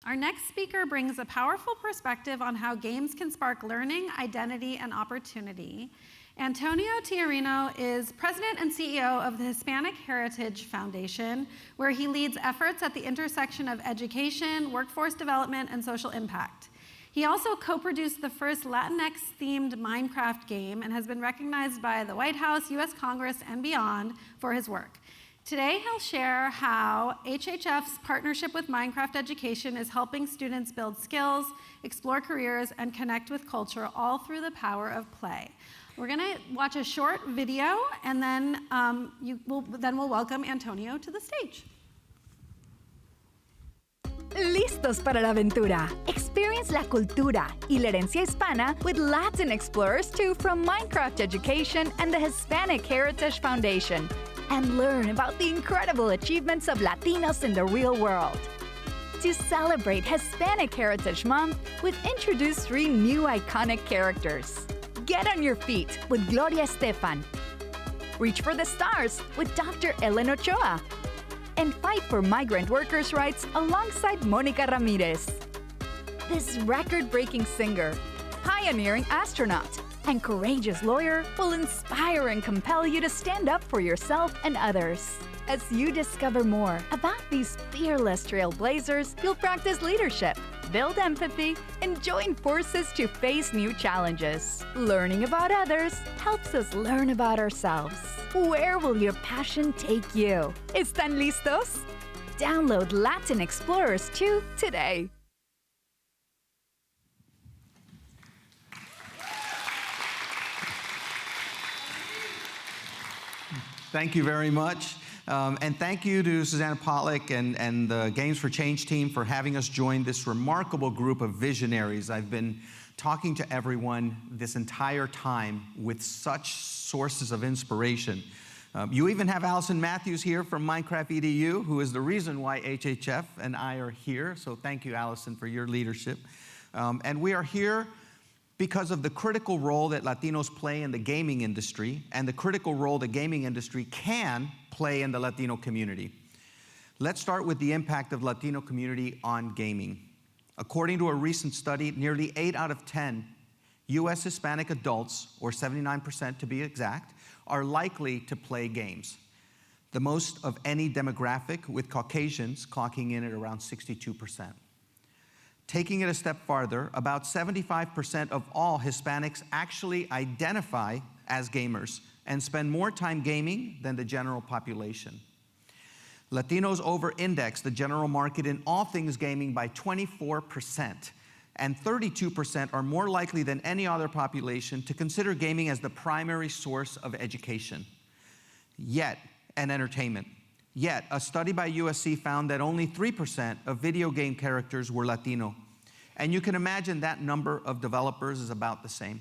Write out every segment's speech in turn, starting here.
Our next speaker brings a powerful perspective on how games can spark learning, identity, and opportunity. Antonio Tiarino is president and CEO of the Hispanic Heritage Foundation, where he leads efforts at the intersection of education, workforce development, and social impact. He also co-produced the first Latinx-themed Minecraft game and has been recognized by the White House, US Congress, and beyond for his work. Today, he'll share how HHF's partnership with Minecraft Education is helping students build skills, explore careers, and connect with culture, all through the power of play. We're going to watch a short video, and then we'll welcome Antonio to the stage. Listos para la aventura. Experience la cultura y la herencia hispana with Latin Explorers 2 from Minecraft Education and the Hispanic Heritage Foundation, and learn about the incredible achievements of Latinos in the real world. To celebrate Hispanic Heritage Month, we've introduced 3 new iconic characters. Get on your feet with Gloria Estefan. Reach for the stars with Dr. Ellen Ochoa. And fight for migrant workers' rights alongside Monica Ramirez. This record-breaking singer, pioneering astronaut, and courageous lawyer will inspire and compel you to stand up for yourself and others. As you discover more about these fearless trailblazers, you'll practice leadership, build empathy, and join forces to face new challenges. Learning about others helps us learn about ourselves. Where will your passion take you? ¿Están listos? Download Latin Explorers 2 today. Thank you very much. And thank you to Susanna Pollack and the Games for Change team for having us join this remarkable group of visionaries. I've been talking to everyone this entire time with such sources of inspiration. You even have Allison Matthews here from Minecraft EDU, who is the reason why HHF and I are here. So thank you, Allison, for your leadership. And we are here because of the critical role that Latinos play in the gaming industry and the critical role the gaming industry can play in the Latino community. Let's start with the impact of Latino community on gaming. According to a recent study, nearly 8 out of 10 US Hispanic adults, or 79% to be exact, are likely to play games. The most of any demographic, with Caucasians clocking in at around 62%. Taking it a step farther, about 75% of all Hispanics actually identify as gamers and spend more time gaming than the general population. Latinos over-index the general market in all things gaming by 24%, and 32% are more likely than any other population to consider gaming as the primary source of education and entertainment. Yet, a study by USC found that only 3% of video game characters were Latino. And you can imagine that number of developers is about the same.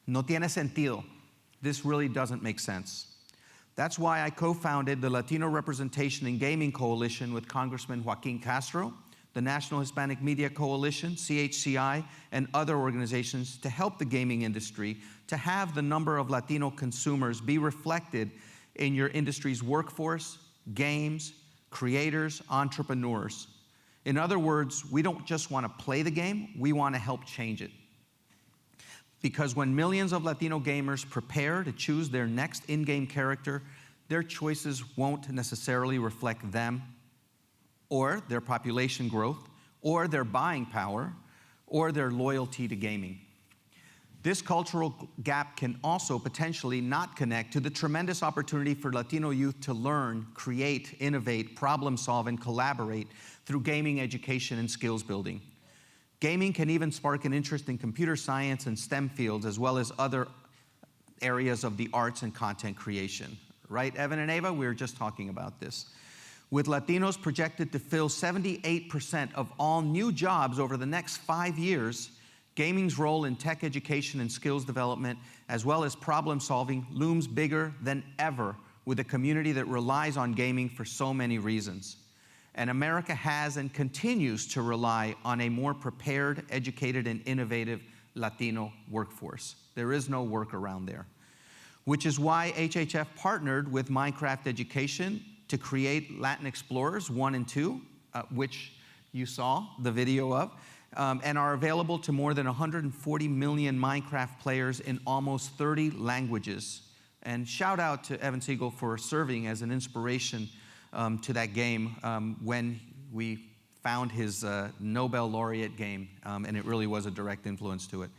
No tiene sentido. This really doesn't make sense. That's why I co-founded the Latino Representation in Gaming Coalition with Congressman Joaquin Castro, the National Hispanic Media Coalition, CHCI, and other organizations to help the gaming industry to have the number of Latino consumers be reflected in your industry's workforce, games, creators, entrepreneurs. In other words, we don't just want to play the game, we want to help change it. Because when millions of Latino gamers prepare to choose their next in-game character, their choices won't necessarily reflect them, or their population growth, or their buying power, or their loyalty to gaming. This cultural gap can also potentially not connect to the tremendous opportunity for Latino youth to learn, create, innovate, problem solve, and collaborate through gaming education and skills building. Gaming can even spark an interest in computer science and STEM fields, as well as other areas of the arts and content creation. Right, Evan and Ava? We were just talking about this. With Latinos projected to fill 78% of all new jobs over the next 5 years, gaming's role in tech education and skills development, as well as problem solving, looms bigger than ever with a community that relies on gaming for so many reasons. And America has and continues to rely on a more prepared, educated, and innovative Latino workforce. There is no workaround there. Which is why HHF partnered with Minecraft Education to create Latin Explorers 1 and 2, which you saw the video of, and are available to more than 140 million Minecraft players in almost 30 languages. And shout out to Evan Siegel for serving as an inspiration to that game when we found his Nobel laureate game, and it really was a direct influence to it.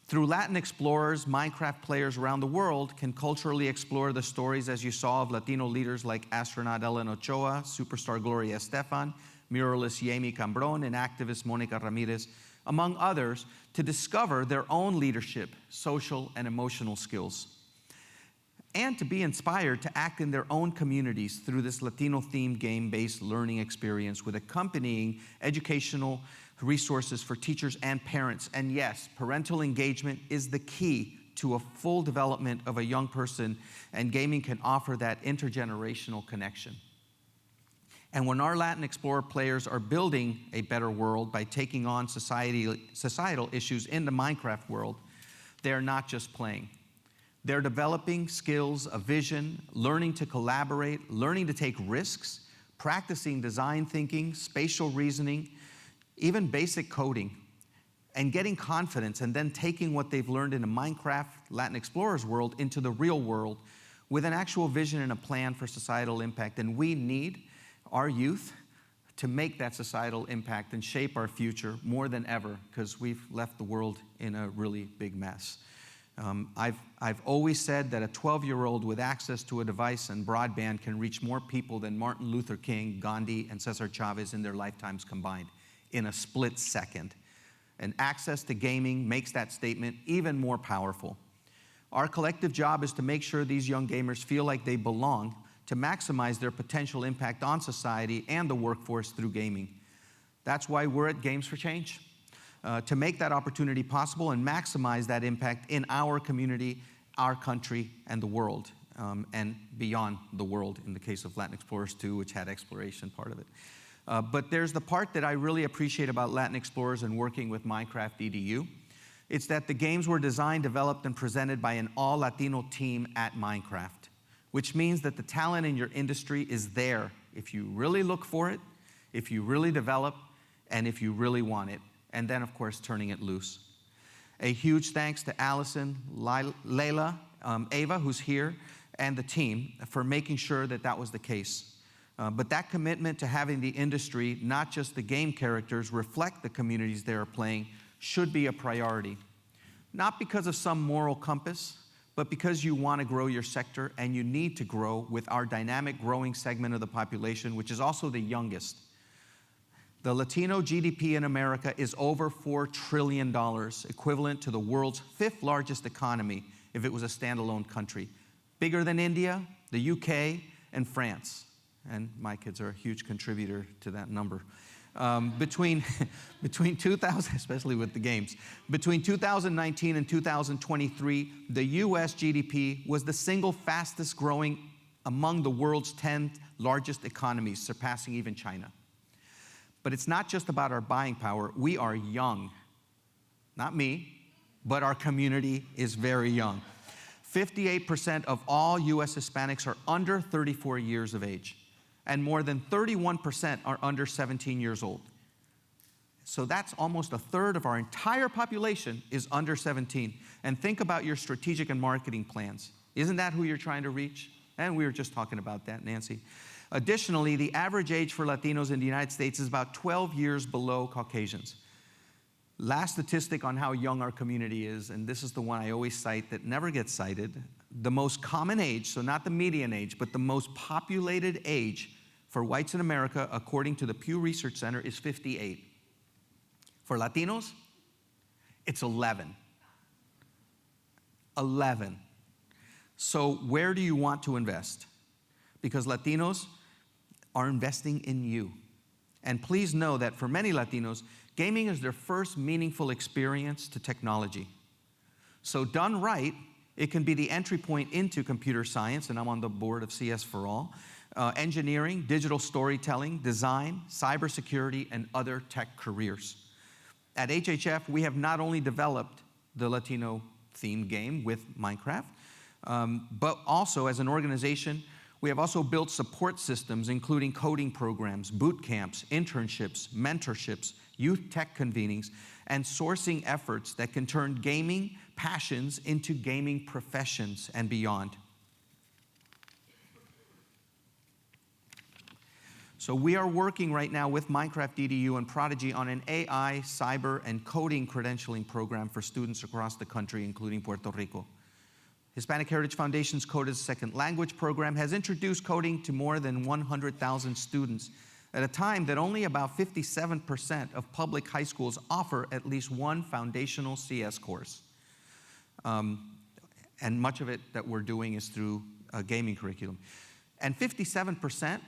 Through Latin Explorers, Minecraft players around the world can culturally explore the stories, as you saw, of Latino leaders like astronaut Ellen Ochoa, superstar Gloria Estefan, muralist Yemi Cambron, and activist Monica Ramirez, among others, to discover their own leadership, social, and emotional skills, and to be inspired to act in their own communities through this Latino-themed game-based learning experience with accompanying educational resources for teachers and parents. And yes, parental engagement is the key to a full development of a young person, and gaming can offer that intergenerational connection. And when our Latin Explorer players are building a better world by taking on societal issues in the Minecraft world, they're not just playing. They're developing skills of vision, learning to collaborate, learning to take risks, practicing design thinking, spatial reasoning, even basic coding, and getting confidence, and then taking what they've learned in a Minecraft Latin Explorers world into the real world with an actual vision and a plan for societal impact. And we need our youth to make that societal impact and shape our future more than ever, because we've left the world in a really big mess. I've always said that a 12-year-old with access to a device and broadband can reach more people than Martin Luther King, Gandhi, and Cesar Chavez in their lifetimes combined in a split second. And access to gaming makes that statement even more powerful. Our collective job is to make sure these young gamers feel like they belong, to maximize their potential impact on society and the workforce through gaming. That's why we're at Games for Change, to make that opportunity possible and maximize that impact in our community, our country, and the world, and beyond the world in the case of Latin Explorers 2, which had exploration part of it. But there's the part that I really appreciate about Latin Explorers and working with Minecraft EDU. It's that the games were designed, developed, and presented by an all-Latino team at Minecraft, which means that the talent in your industry is there if you really look for it, if you really develop, and if you really want it. And then, of course, turning it loose. A huge thanks to Allison, Layla, Ava, who's here, and the team for making sure that that was the case. But that commitment to having the industry, not just the game characters, reflect the communities they are playing should be a priority. Not because of some moral compass, but because you want to grow your sector, and you need to grow with our dynamic growing segment of the population, which is also the youngest. The Latino GDP in America is over $4 trillion, equivalent to the world's 5th largest economy if it was a standalone country. Bigger than India, the UK, and France. And my kids are a huge contributor to that number. Between 2000, especially with the games, between 2019 and 2023, the US GDP was the single fastest growing among the world's 10 largest economies, surpassing even China. But it's not just about our buying power. We are young. Not me, but our community is very young. 58% of all US Hispanics are under 34 years of age, and more than 31% are under 17 years old. So that's almost a third of our entire population is under 17. And think about your strategic and marketing plans. Isn't that who you're trying to reach? And we were just talking about that, Nancy. Additionally, the average age for Latinos in the United States is about 12 years below Caucasians. Last statistic on how young our community is, and this is the one I always cite that never gets cited, the most common age, so not the median age, but the most populated age for whites in America, according to the Pew Research Center, is 58. For Latinos, it's 11. 11. So where do you want to invest? Because Latinos are investing in you. And please know that for many Latinos, gaming is their first meaningful experience to technology. So done right, it can be the entry point into computer science, and I'm on the board of CS for All, engineering, digital storytelling, design, cybersecurity, and other tech careers. At HHF, we have not only developed the Latino-themed game with Minecraft, but also as an organization, We have also built support systems, including coding programs, boot camps, internships, mentorships, youth tech convenings, and sourcing efforts that can turn gaming passions into gaming professions and beyond. So we are working right now with Minecraft EDU and Prodigy on an AI, cyber, and coding credentialing program for students across the country, including Puerto Rico. Hispanic Heritage Foundation's Code as a Second Language program has introduced coding to more than 100,000 students at a time that only about 57% of public high schools offer at least one foundational CS course. And much of it that we're doing is through a gaming curriculum. And 57%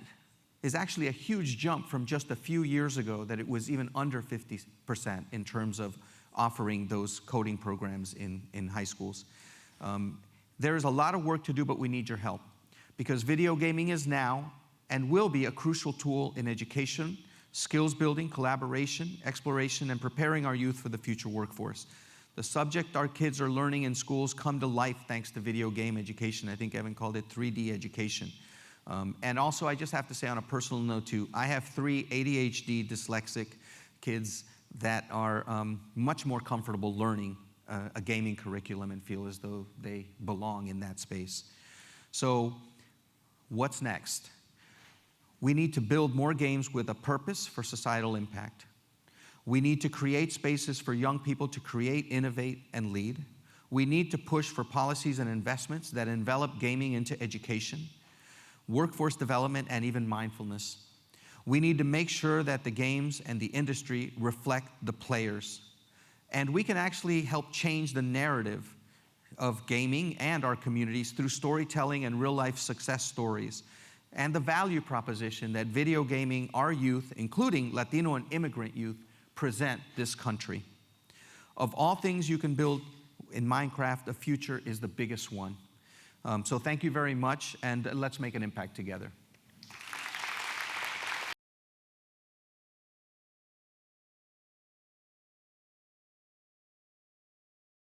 is actually a huge jump from just a few years ago that it was even under 50% in terms of offering those coding programs in high schools. There is a lot of work to do, but we need your help because video gaming is now and will be a crucial tool in education, skills building, collaboration, exploration, and preparing our youth for the future workforce. The subject our kids are learning in schools come to life thanks to video game education. I think Evan called it 3D education. And also, I just have to say on a personal note too, I have 3 ADHD dyslexic kids that are much more comfortable learning a gaming curriculum and feel as though they belong in that space. So what's next? We need to build more games with a purpose for societal impact. We need to create spaces for young people to create, innovate, and lead. We need to push for policies and investments that envelop gaming into education, workforce development, and even mindfulness. We need to make sure that the games and the industry reflect the players. And we can actually help change the narrative of gaming and our communities through storytelling and real-life success stories, and the value proposition that video gaming, our youth, including Latino and immigrant youth, present this country. Of all things you can build in Minecraft, the future is the biggest one. So thank you very much, and let's make an impact together.